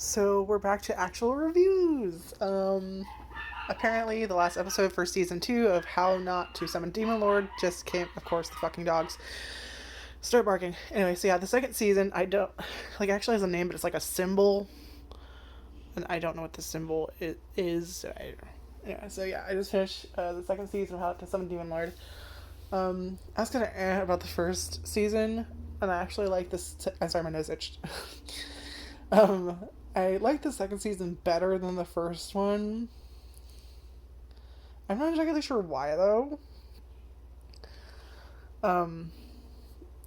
So we're back to actual reviews. Apparently the last episode for season 2 of How Not to Summon Demon Lord just came. Of course, the fucking dogs start barking. Anyway, so yeah, the second season, I don't like actually has a name, but it's like a symbol, and I don't know what the symbol is. Anyway, so yeah, I just finished the second season of How to Summon Demon Lord. I was gonna add about the first season, and I actually like this. I'm sorry, my nose itched. um, I like the second season better than the first one. I'm not exactly sure why though. Um,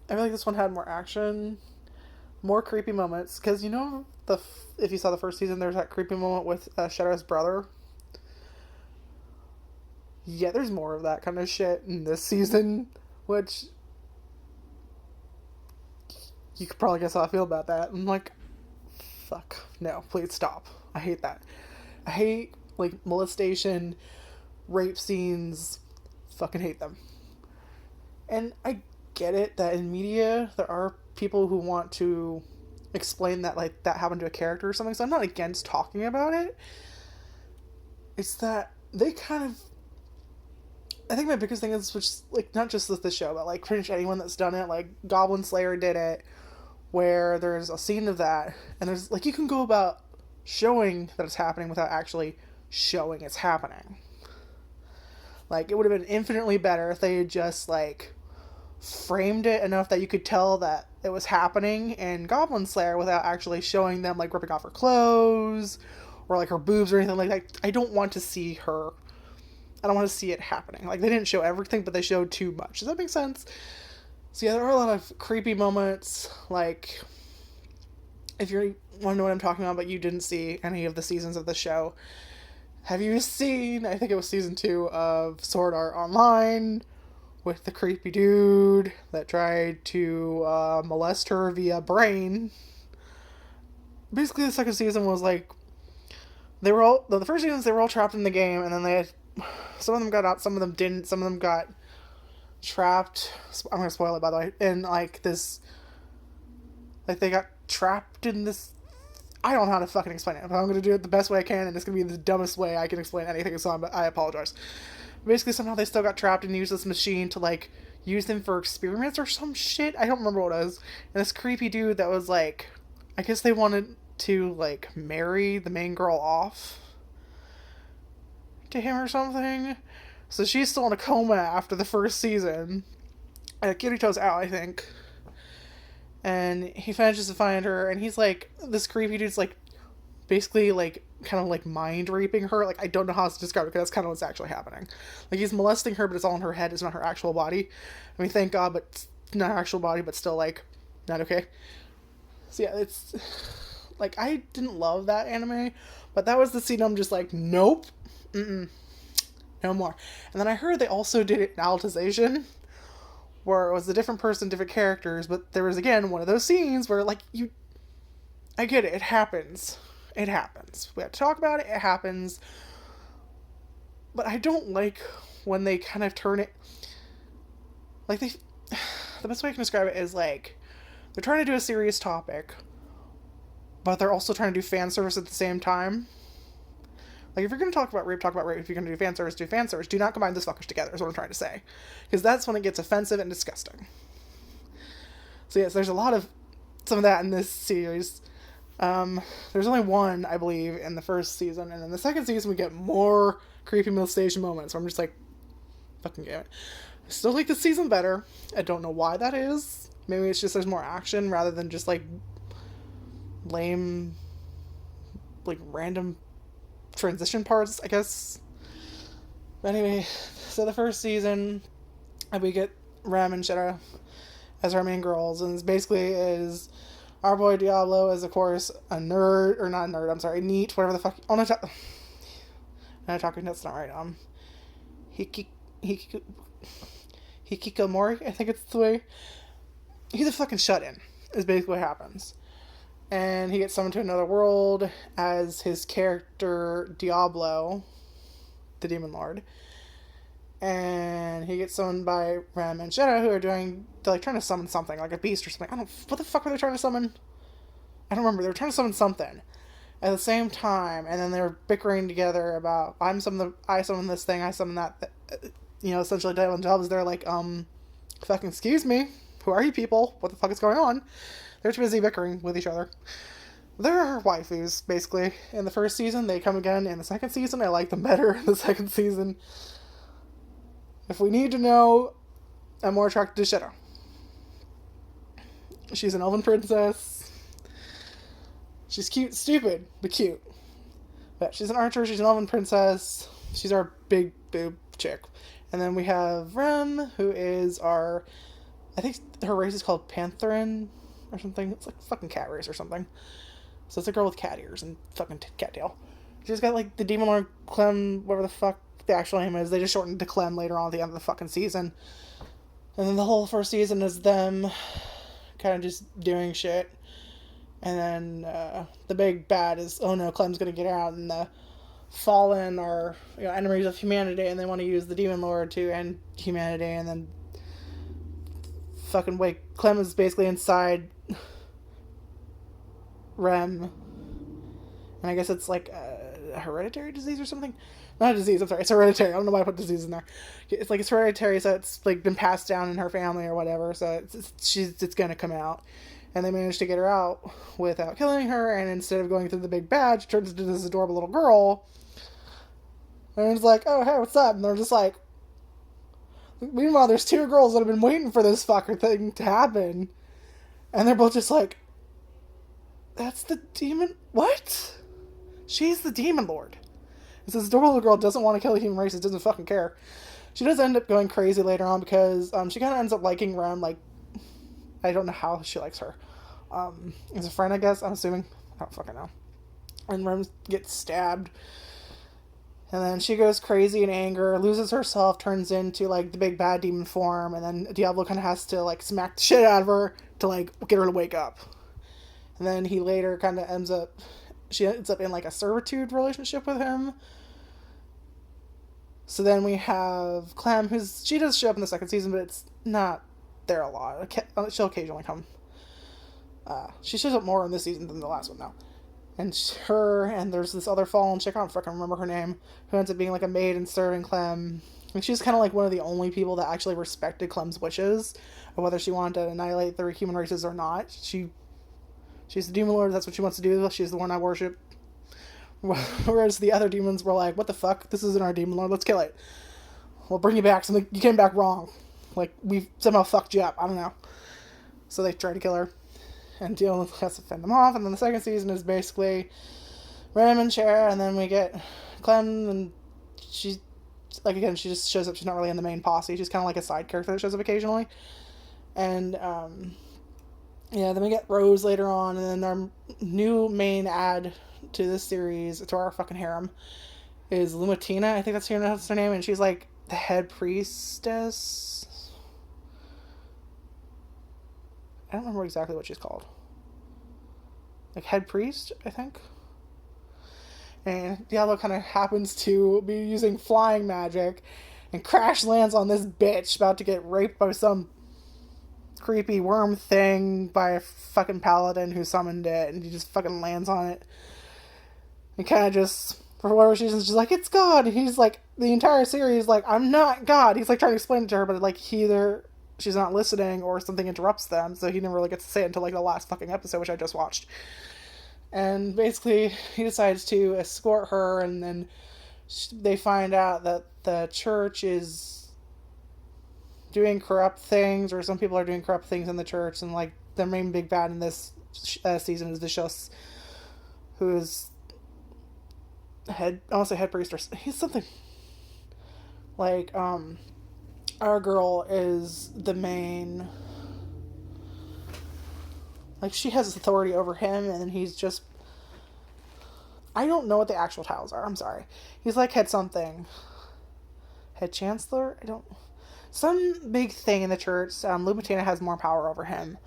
I feel like this one had more action, more creepy moments. Because you know if you saw the first season, there's that creepy moment with Shadow's brother. Yeah, there's more of that kind of shit in this season, which you could probably guess how I feel about that. I'm like, fuck, no, please stop. I hate that. I hate like molestation, rape scenes. Fucking hate them. And I get it that in media there are people who want to explain that like that happened to a character or something. So I'm not against talking about it. It's that they kind of. I think my biggest thing is which like not just with the show, but like pretty much anyone that's done it. Like Goblin Slayer did it, where there's a scene of that, and there's like you can go about showing that it's happening without actually showing it's happening. Like it would have been infinitely better if they had just like framed it enough that you could tell that it was happening in Goblin Slayer without actually showing them like ripping off her clothes or like her boobs or anything like that. I don't want to see her. I don't want to see it happening. Like they didn't show everything, but they showed too much. Does that make sense? So yeah, there are a lot of creepy moments. Like if you want to know what I'm talking about, but you didn't see any of the seasons of the show, have you seen? I think it was season 2 of Sword Art Online with the creepy dude that tried to molest her via brain. Basically, the second season was like they were all the first seasons they were all trapped in the game, and then they had, some of them got out, some of them didn't, some of them got trapped. I'm gonna spoil it by the way. And like this, like they got trapped in this. I don't know how to fucking explain it, but I'm gonna do it the best way I can, and it's gonna be the dumbest way I can explain anything. So I apologize. Basically, somehow they still got trapped and used this machine to like use them for experiments or some shit. I don't remember what it was. And this creepy dude that was like, I guess they wanted to like marry the main girl off to him or something. So she's still in a coma after the first season. Kirito's out, I think. And he manages to find her, and he's like, this creepy dude's like, basically like kind of like mind raping her. Like I don't know how to describe it because that's kind of what's actually happening. Like he's molesting her, but it's all in her head. It's not her actual body. I mean, thank God, but it's not her actual body, but still like not okay. So yeah, it's like I didn't love that anime, but that was the scene I'm just like, nope, no more. And then I heard they also did it in Alicization, where it was a different person, different characters, but there was again one of those scenes where like you, I get it, it happens. It happens. We have to talk about it. It happens. But I don't like when they kind of turn it. Like, they. The best way I can describe it is like. They're trying to do a serious topic. But they're also trying to do fan service at the same time. Like, if you're going to talk about rape, talk about rape. If you're going to do fan service, do fan service. Do not combine those fuckers together, is what I'm trying to say. Because that's when it gets offensive and disgusting. So, yes, there's a lot of. Some of that in this series. There's only one, I believe, in the first season, and in the second season we get more creepy molestation moments. So I'm just like, fucking get it. I still like the season better. I don't know why that is. Maybe it's just there's more action rather than just like lame, like random transition parts, I guess. But anyway, so the first season, we get Ram and Shetta as our main girls, and it's basically is. Our boy Diablo is, of course, a nerd, or not a nerd, I'm sorry, neat, whatever the fuck. Oh, no, talking, that's not right. Hikikomori, I think it's the way. He's a fucking shut-in, is basically what happens. And he gets summoned to another world as his character, Diablo, the Demon Lord. And he gets summoned by Ram and Shetta, who are they're like trying to summon something, like a beast or something. I don't, what the fuck were they trying to summon? I don't remember. They were trying to summon something. at the same time, and then they're bickering together about I summon this thing, I summon that. Essentially doing jobs. They're like, fucking excuse me, who are you people? What the fuck is going on? They're too busy bickering with each other. They're waifus, basically. In the first season, they come again in the second season. I like them better in the second season. If we need to know, I'm more attracted to Shadow. She's an elven princess. She's cute, stupid, but cute. But she's an archer, she's an elven princess. She's our big boob chick. And then we have Rem, who is I think her race is called Pantherin or something. It's like fucking cat race or something. So it's a girl with cat ears and fucking cattail. She's got like the Demon Lord Clem, whatever the fuck the actual name is. They just shortened to Clem later on at the end of the fucking season. And then the whole first season is them kind of just doing shit. And then the big bad is, oh no, Clem's gonna get out, and the Fallen are enemies of humanity, and they want to use the Demon Lord to end humanity, and then fucking wait, Clem is basically inside Rem, and I guess it's like a hereditary disease or something. Not a disease, I'm sorry, it's hereditary. I don't know why I put disease in there. It's like it's hereditary, so it's like been passed down in her family or whatever, so it's gonna come out. And they managed to get her out without killing her, and instead of going through the big bad, she turns into this adorable little girl. And it's like, oh, hey, what's up? And they're just like... Meanwhile, there's two girls that have been waiting for this fucker thing to happen. And they're both just like... That's the demon... What? She's the Demon Lord. It's this adorable little girl doesn't want to kill the human race, doesn't fucking care. She does end up going crazy later on because she kind of ends up liking Rem, like... I don't know how she likes her. As a friend, I guess, I'm assuming. I don't fucking know. And Rem gets stabbed. And then she goes crazy in anger, loses herself, turns into, like, the big bad demon form, and then Diablo kind of has to, like, smack the shit out of her to, like, get her to wake up. And then he later kind of she ends up in, like, a servitude relationship with him. So then we have Clem, she does show up in the second season, but it's not there a lot. She'll occasionally come. She shows up more in this season than the last one now. And there's this other fallen chick, I don't fucking remember her name, who ends up being like a maid and serving Clem. And she's kind of like one of the only people that actually respected Clem's wishes, of whether she wanted to annihilate the human races or not. She's the Demon Lord, that's what she wants to do, she's the one I worship. Whereas the other demons were like, what the fuck, this isn't our Demon Lord, let's kill it. We'll bring you back, you came back wrong. Like, we somehow fucked you up, I don't know. So they try to kill her. And Diablo has to fend them off, and then the second season is basically Rem and Cher, and then we get Clem, and she just shows up, she's not really in the main posse, she's kind of like a side character that shows up occasionally. And, then we get Rose later on, and then our new main add to this series, to our fucking harem, is Lumatina, I think that's her name, and she's like the head priestess. I don't remember exactly what she's called. Like head priest, I think. And Diablo kind of happens to be using flying magic and crash lands on this bitch about to get raped by some creepy worm thing by a fucking paladin who summoned it, and he just fucking lands on it. And kind of just, for whatever reason, just like, it's God. And he's like, the entire series, like, I'm not God. He's like trying to explain it to her, but like she's not listening or something interrupts them, so he never really gets to say it until like the last fucking episode, which I just watched. And basically he decides to escort her, and then they find out that the church is doing corrupt things, or some people are doing corrupt things in the church, and like the main big bad in this season is Vicious, who is I want to say head priest, or he's something like our girl is the main, like, she has authority over him, and he's just, I don't know what the actual titles are, I'm sorry. He's like head chancellor? Some big thing in the church. Lumatina has more power over him,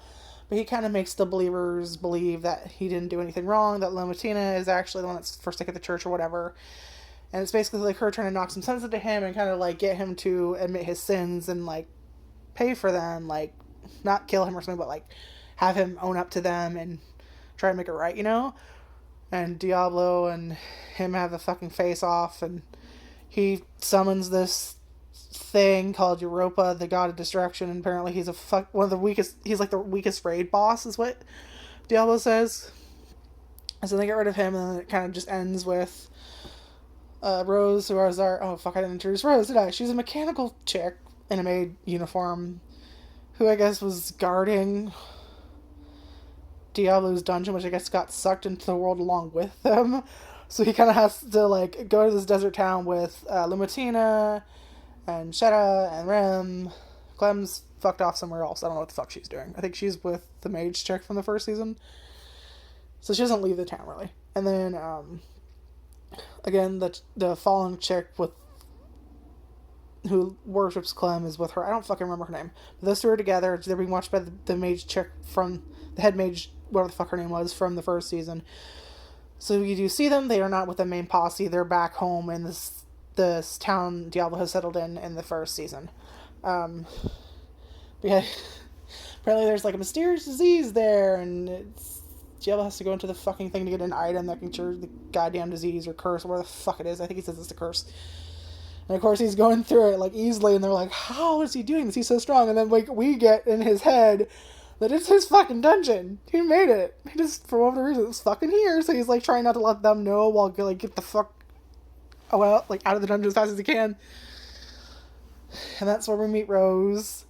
but he kind of makes the believers believe that he didn't do anything wrong, that Lumatina is actually the one that's first at the church or whatever. And it's basically like her trying to knock some sense into him and kind of like get him to admit his sins and like pay for them, like not kill him or something, but like have him own up to them and try to make it right, and Diablo and him have a fucking face off, and he summons this thing called Europa, the god of destruction, and apparently he's one of the weakest. He's like the weakest raid boss, is what Diablo says. And so they get rid of him, and then it kind of just ends with Rose, who is our... Oh, fuck, I didn't introduce Rose, did I? She's a mechanical chick in a maid uniform who I guess was guarding Diablo's dungeon, which I guess got sucked into the world along with them. So he kind of has to, like, go to this desert town with Lumatina and Shetta and Rem. Clem's fucked off somewhere else. I don't know what the fuck she's doing. I think she's with the mage chick from the first season. So she doesn't leave the town, really. And then, again, the fallen chick with who worships Clem is with her. I don't fucking remember her name. But those two are together. They're being watched by the mage chick from... The head mage, whatever the fuck her name was, from the first season. So you do see them. They are not with the main posse. They're back home in this town Diablo has settled in the first season. But yeah, apparently there's like a mysterious disease there, and Diablo has to go into the fucking thing to get an item that can cure the goddamn disease or curse, or whatever the fuck it is. I think he says it's a curse. And of course he's going through it like easily, and they're like, how is he doing this? He's so strong. And then like we get in his head that it's his fucking dungeon. He made it. He just, for whatever reason, it's fucking here. So he's like trying not to let them know while like get the fuck like out of the dungeon as fast as he can. And that's where we meet Rose.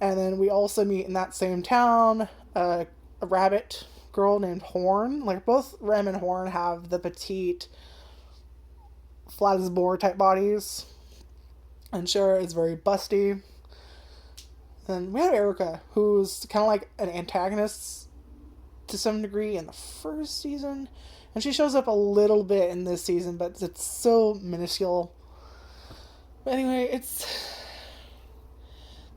And then we also meet in that same town a rabbit girl named Horn. Like both Rem and Horn have the petite, flat as a board type bodies. And Shara is very busty. And we have Erica, who's kind of like an antagonist to some degree in the first season. And she shows up a little bit in this season, but it's so minuscule. But anyway,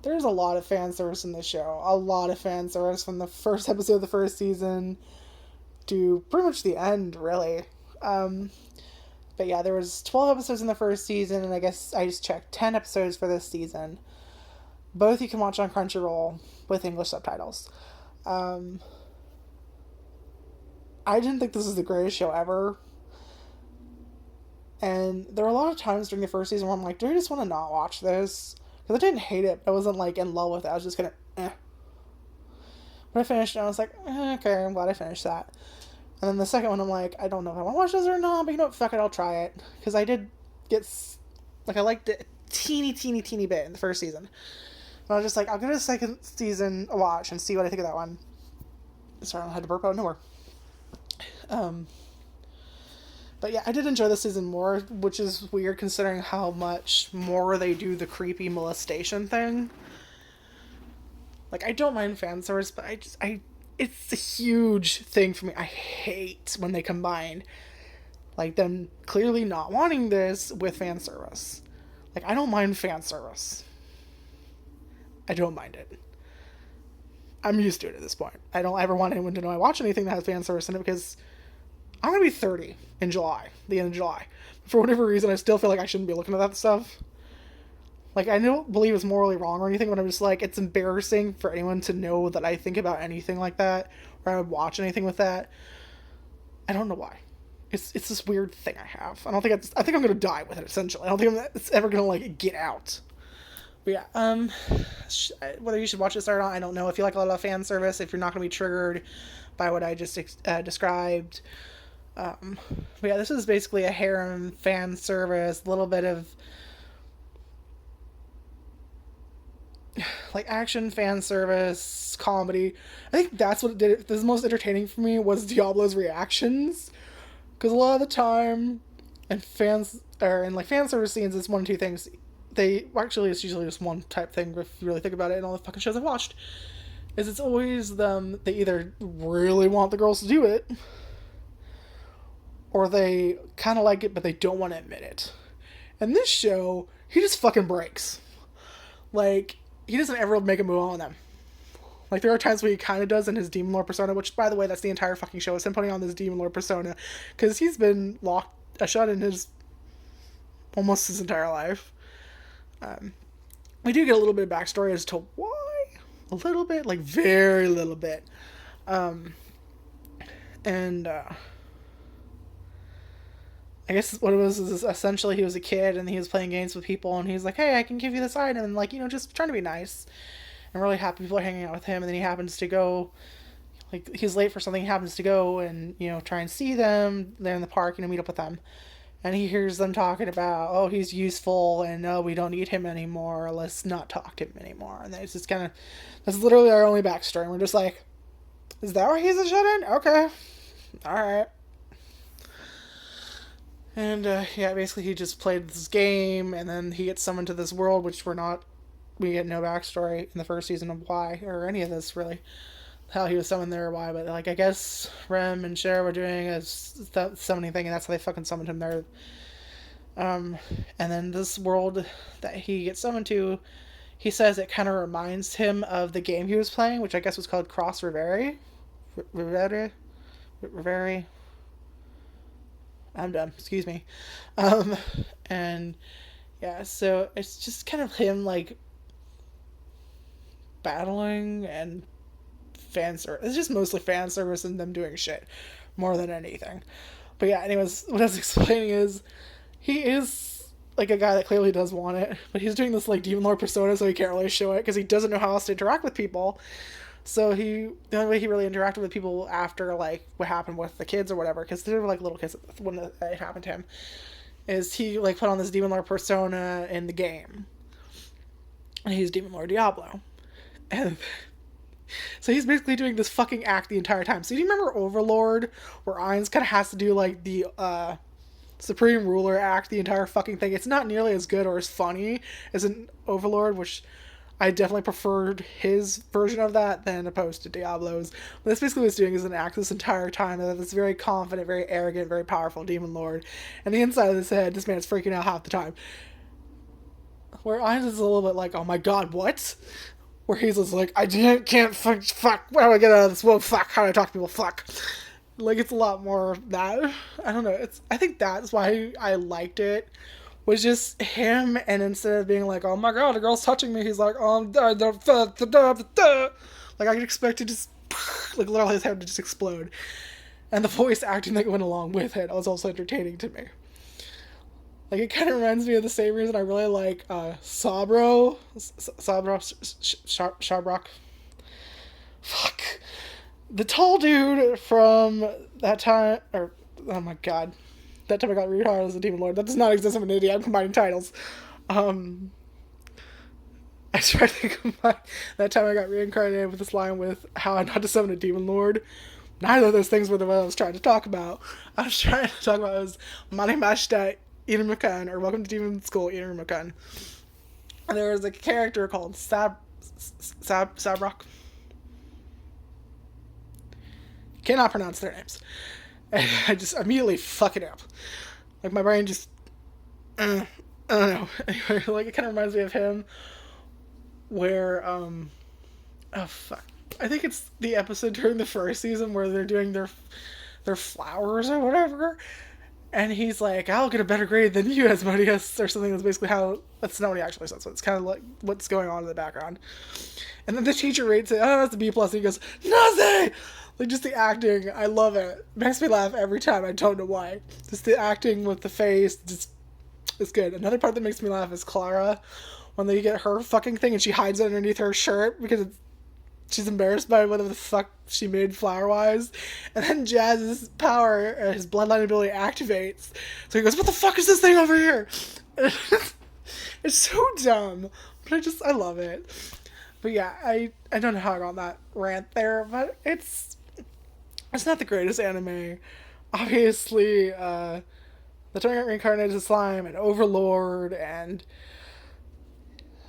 there's a lot of fan service in this show. A lot of fan service from the first episode of the first season to pretty much the end, really. But yeah, there was 12 episodes in the first season, and I guess I just checked 10 episodes for this season. Both you can watch on Crunchyroll with English subtitles. I didn't think this was the greatest show ever. And there were a lot of times during the first season where I'm like, do I just want to not watch this? Because I didn't hate it. I wasn't like in love with it. I was just kind of, But I finished and I was like, okay, I'm glad I finished that. And then the second one, I'm like, I don't know if I want to watch this or not, but you know what, fuck it, I'll try it. Because I did get, like, I liked it a teeny bit in the first season. And I was just like, I'll give it a second season a watch and see what I think of that one. Sorry, I had to burp out of nowhere. But yeah, I did enjoy this season more, which is weird considering how much more they do the creepy molestation thing. Like, I don't mind fan service, but it's a huge thing for me. I hate when they combine, like, them clearly not wanting this with fan service. Like, I don't mind fan service. I don't mind it. I'm used to it at this point. I don't ever want anyone to know I watch anything that has fan service in it because I'm going to be 30 in July, the end of July. For whatever reason, I still feel like I shouldn't be looking at that stuff. Like, I don't believe it's morally wrong or anything, but I'm just like, it's embarrassing for anyone to know that I think about anything like that, or I would watch anything with that. I don't know why. It's this weird thing I have. I think I'm going to die with it, essentially. I don't think it's ever going to, like, get out. But yeah, whether you should watch this or not, I don't know. If you like a lot of fan service, if you're not going to be triggered by what I just described. But yeah, this is basically a harem fan service, a little bit of like action fan service, comedy. I think that's what did it. The most entertaining for me was Diablo's reactions, because a lot of the time, in fan service scenes, it's one of two things. It's usually just one type thing if you really think about it. In all the fucking shows I've watched, it's always them. They either really want the girls to do it, or they kind of like it, but they don't want to admit it. And this show, he just fucking breaks. Like, he doesn't ever make a move on them. Like, there are times where he kind of does in his Demon Lord persona, which, by the way, that's the entire fucking show, is him putting on this Demon Lord persona, because he's been shut in almost his entire life. We do get a little bit of backstory as to why. A little bit, like, very little bit. I guess what it was is essentially he was a kid and he was playing games with people and he's like, hey, I can give you this item, and like, just trying to be nice and really happy people are hanging out with him, and then he happens to go, like, he's late for something, he happens to go and try and see them. They're in the park, meet up with them, and he hears them talking about, oh, he's useful and no, we don't need him anymore, let's not talk to him anymore. And it's just kind of, that's literally our only backstory, and we're just like, is that why he's a shut-in? Okay, all right. And yeah, basically he just played this game, and then he gets summoned to this world, which we get no backstory in the first season of why, or any of this really, how he was summoned there or why. But like, I guess Rem and Cher were doing a summoning thing, and that's how they fucking summoned him there. And then this world that he gets summoned to, he says it kind of reminds him of the game he was playing, which I guess was called Cross Reverie. Reverie. I'm done. Excuse me. And yeah, so it's just kind of him like battling and fan service. It's just mostly fan service and them doing shit more than anything. But yeah, anyways, what I was explaining is he is like a guy that clearly does want it, but he's doing this like demon lord persona, so he can't really show it because he doesn't know how else to interact with people. So the only way he really interacted with people after like what happened with the kids or whatever, because they were like little kids when it happened to him, is he like put on this demon lord persona in the game, and he's demon lord Diablo, and so he's basically doing this fucking act the entire time. So do you remember Overlord, where Ainz kind of has to do like the Supreme Ruler act the entire fucking thing? It's not nearly as good or as funny as an Overlord, which I definitely preferred his version of that than opposed to Diablo's. But that's basically what he's doing, is an act this entire time. That this very confident, very arrogant, very powerful demon lord. And the inside of his head, this man is freaking out half the time. Where Ainz is a little bit like, oh my god, what? Where he's just like, can't fuck, how do I get out of this world, fuck, how do I talk to people, fuck. Like, it's a lot more of that. I don't know, I think that's why I liked it, was just him, and instead of being like, oh my god, a girl's touching me, he's like, like, I could expect to just, like, literally his head to just explode. And the voice acting that went along with it was also entertaining to me. Like, it kind of reminds me of the same reason I really like Shabrock. Fuck. The tall dude from that time, or, oh my god. That time I got reincarnated as a demon lord. That does not exist. I'm an idiot. I'm combining titles. I tried to combine that time I got reincarnated with this line with how I not to summon a demon lord. Neither of those things were the what I was trying to talk about. I was trying to talk about was Manimashita Inumakan, or Welcome to Demon School Inumakan. And there was a character called Shabrock. Cannot pronounce their names. And I just immediately fuck it up. Like, my brain just, I don't know. Anyway, like, it kind of reminds me of him, where, oh, fuck. I think it's the episode during the first season where they're doing their flowers or whatever, and he's like, I'll get a better grade than you, Asmodeus, or something. That's basically that's not what he actually says, so it's kind of like what's going on in the background. And then the teacher rates it, oh, that's a B+, and he goes, Naze! Like, just the acting, I love it. It makes me laugh every time, I don't know why. Just the acting with the face, just, it's good. Another part that makes me laugh is Clara, when they get her fucking thing and she hides it underneath her shirt because she's embarrassed by whatever the fuck she made flower-wise. And then Jazz's power, his bloodline ability activates. So he goes, what the fuck is this thing over here? It's so dumb, but I love it. But yeah, I don't know how I got on that rant there, but it's not the greatest anime. Obviously, the Tournament Reincarnated Slime and Overlord and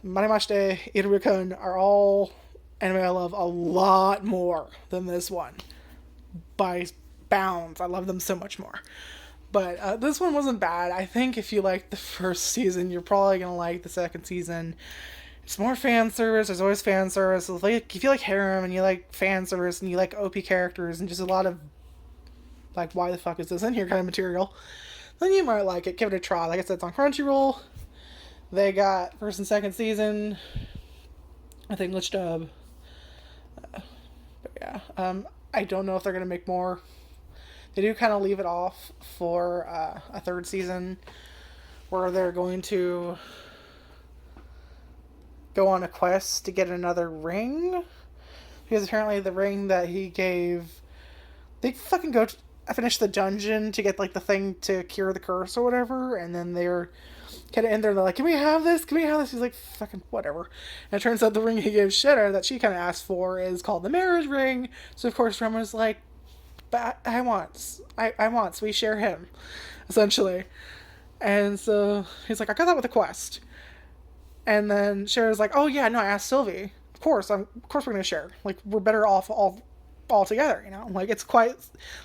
Manimashite Irukun are all anime I love a lot more than this one. By bounds, I love them so much more. But this one wasn't bad. I think if you like the first season, you're probably going to like the second season. It's more fan service. There's always fan service. Like, if you like harem and you like fan service and you like OP characters and just a lot of, like, why the fuck is this in here kind of material, then you might like it. Give it a try. Like I said, it's on Crunchyroll. They got first and second season with English dub. But yeah, I don't know if they're going to make more. they do kind of leave it off for a third season where they're going to go on a quest to get another ring. Because apparently the ring that he gave... They fucking go... finish the dungeon to get, like, the thing to cure the curse or whatever, and then they're kind of in there, they're like, can we have this? Can we have this? He's like, fucking whatever. And it turns out the ring he gave Shitter that she kind of asked for is called the marriage ring. So, of course, Rema's like, but I want, we share him, essentially. And so he's like, I got that with a quest. And then Shitter's like, oh yeah, no, I asked Sylvie. Of course we're going to share. Like, we're better off all together, you know? Like, it's quite...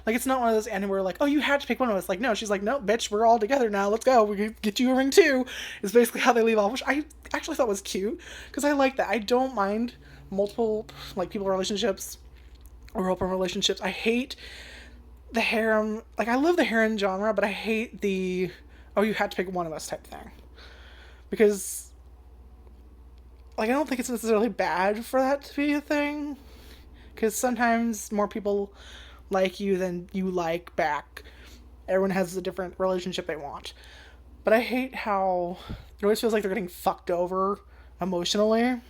Like, it's not one of those anime where, like, oh, you had to pick one of us. Like, no, she's like, no, bitch, we're all together now. Let's go. We can get you a ring, too. Is basically how they leave off, which I actually thought was cute. Because I like that. I don't mind multiple, like, people relationships or open relationships. I hate the harem... Like, I love the harem genre, but I hate the, oh, you had to pick one of us type thing. Because... Like, I don't think it's necessarily bad for that to be a thing. Because sometimes more people like you than you like back. Everyone has a different relationship they want. But I hate how it always feels like they're getting fucked over emotionally.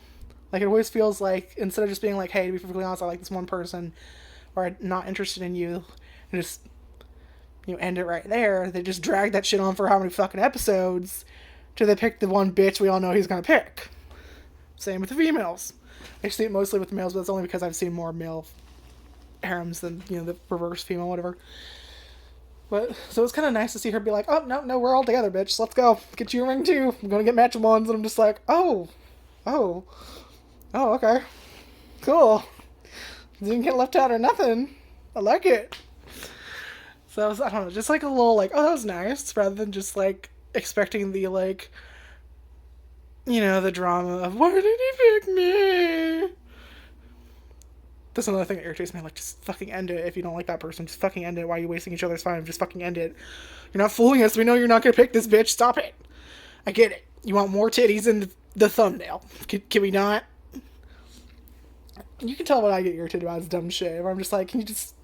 Like, it always feels like, instead of just being like, hey, to be perfectly honest, I like this one person, or I'm not interested in you, and just, you know, end it right there, they just drag that shit on for how many fucking episodes till they pick the one bitch we all know he's gonna pick. Same with the females. I see it mostly with the males, but that's only because I've seen more male harems than, you know, the reverse female, whatever. But, so it's kind of nice to see her be like, oh, no, we're all together, bitch. Let's go. Get you a ring, too. I'm going to get matching ones. And I'm just like, oh, okay. Cool. Didn't get left out or nothing. I like it. So, I don't know, just like a little, like, oh, that was nice, rather than just, like, expecting the, like, you know, the drama of, why did he pick me? That's another thing that irritates me. Like, just fucking end it if you don't like that person. Just fucking end it. Why are you wasting each other's time? Just fucking end it. You're not fooling us. We know you're not going to pick this bitch. Stop it. I get it. You want more titties in the thumbnail. Can we not? You can tell what I get irritated about is dumb shit. Where I'm just like, can you just...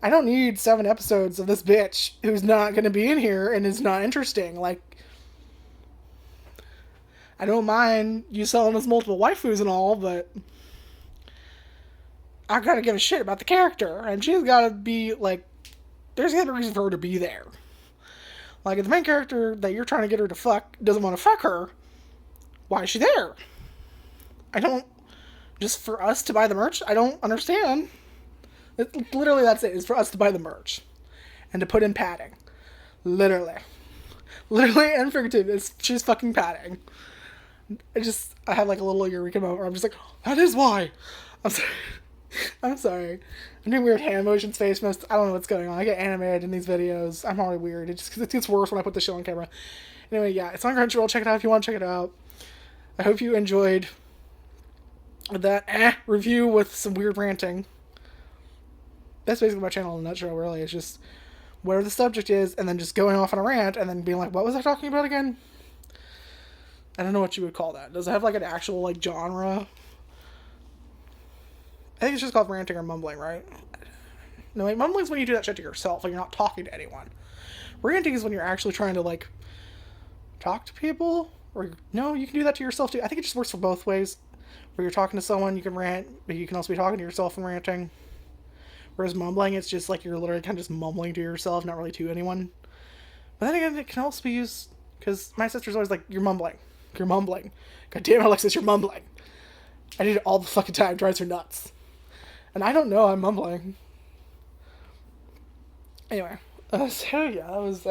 I don't need 7 episodes of this bitch who's not going to be in here and is not interesting. Like, I don't mind you selling us multiple waifus and all, but I gotta give a shit about the character, and she's gotta be, like, there's gotta be a reason for her to be there. Like, if the main character that you're trying to get her to fuck doesn't want to fuck her, why is she there? Just for us to buy the merch? I don't understand. Literally, that's it, is for us to buy the merch. And to put in padding. Literally and figuratively, she's fucking padding. I have like a little eureka moment where I'm just like, oh, that is why. I'm sorry. I'm doing weird hand motions, face motions. I don't know what's going on. I get animated in these videos. I'm already weird. It gets worse when I put the show on camera. Anyway, yeah, it's on Crunchyroll. Check it out if you want to check it out. I hope you enjoyed that review with some weird ranting. That's basically my channel in a nutshell, really. It's just whatever the subject is, and then just going off on a rant, and then being like, what was I talking about again? I don't know what you would call that. Does it have, like, an actual, like, genre? I think it's just called ranting or mumbling, right? No, like, mumbling's when you do that shit to yourself, like, you're not talking to anyone. Ranting is when you're actually trying to, like, talk to people? Or, no, you can do that to yourself, too. I think it just works for both ways. Where you're talking to someone, you can rant, but you can also be talking to yourself and ranting. Whereas mumbling, it's just, like, you're literally kind of just mumbling to yourself, not really to anyone. But then again, it can also be used... Because my sister's always like, you're mumbling. You're mumbling. God damn it, Alexis, you're mumbling. I do it all the fucking time. It drives her nuts. And I don't know I'm mumbling. Anyway. So yeah, that was